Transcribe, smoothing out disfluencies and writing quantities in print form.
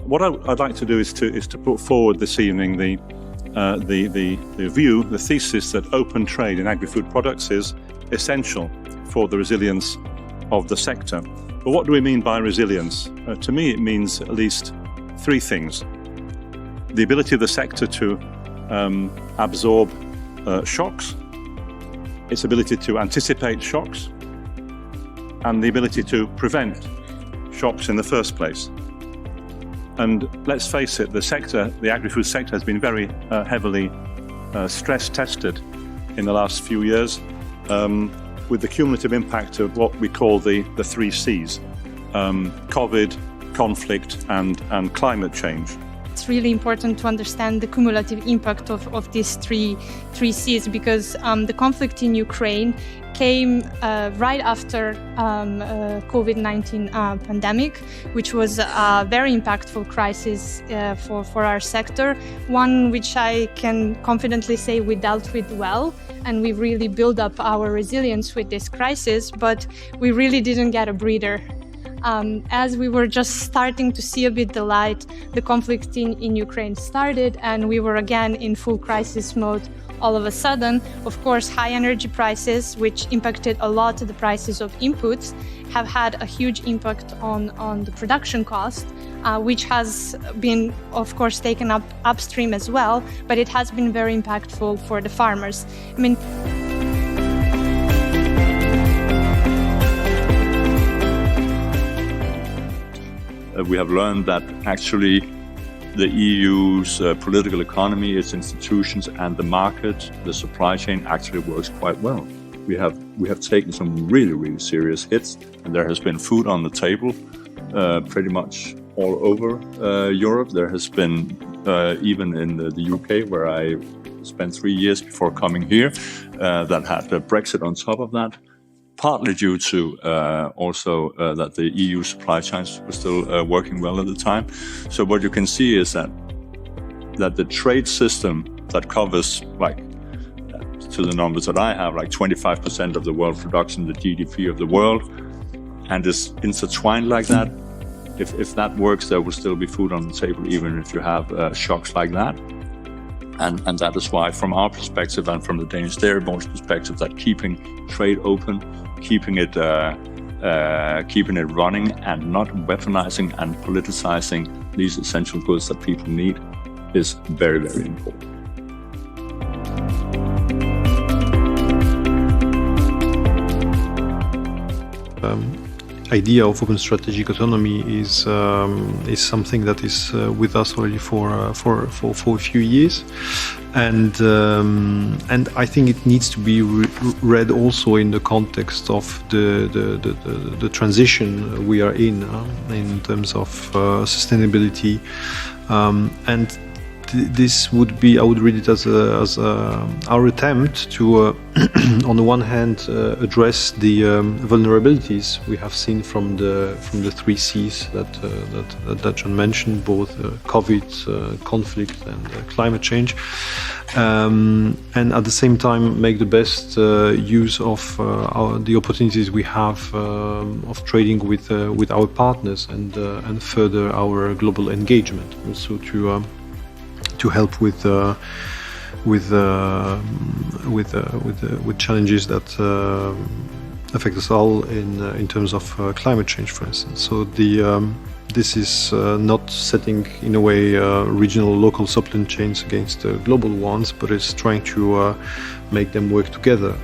What I'd like to do is to put forward this evening the view, the thesis that open trade in agri-food products is essential for the resilience of the sector. But what do we mean by resilience? To me, it means at least three things. The ability of the sector to absorb shocks, its ability to anticipate shocks, and the ability to prevent shocks in the first place. And let's face it, the agri-food sector has been very heavily stress tested in the last few years with the cumulative impact of what we call the three Cs, COVID, conflict, and climate change. It's really important to understand the cumulative impact of these three Cs, because the conflict in Ukraine came right after COVID-19 pandemic, which was a very impactful crisis for our sector, one which I can confidently say we dealt with well, and we really built up our resilience with this crisis, but we really didn't get a breather. As we were just starting to see a bit the light, the conflict in Ukraine started, and we were again in full crisis mode all of a sudden. Of course, high energy prices, which impacted a lot the prices of inputs, have had a huge impact on the production cost, which has been, of course, taken up upstream as well, but it has been very impactful for the farmers. I mean, we have learned that actually the EU's political economy, its institutions, and the market, the supply chain actually works quite well. We have taken some really serious hits, and there has been food on the table pretty much all over Europe. There has been even in the UK, where I spent 3 years before coming here, that had Brexit on top of that. Partly due to also that the EU supply chains were still working well at the time. So what you can see is that the trade system that covers, like, to the numbers that I have, like 25% of the world production, the GDP of the world, and is intertwined like that. If that works, there will still be food on the table, even if you have shocks like that. And that is why, from our perspective and from the Danish Dairy Board's perspective, that keeping trade open, keeping it running, and not weaponizing and politicizing these essential goods that people need is very important. Idea of open strategic autonomy is something that is with us already for a few years, and I think it needs to be read also in the context of the transition we are in terms of sustainability, and this would be, I would read it as our attempt to, on the one hand, address the vulnerabilities we have seen from the three Cs that John mentioned, both COVID, conflict, and climate change, and at the same time make the best use of the opportunities we have of trading with our partners, and further our global engagement, also to help with challenges that affect us all in terms of climate change, for instance. So this is not setting, in a way, regional, local supply chains against global ones, but it's trying to make them work together.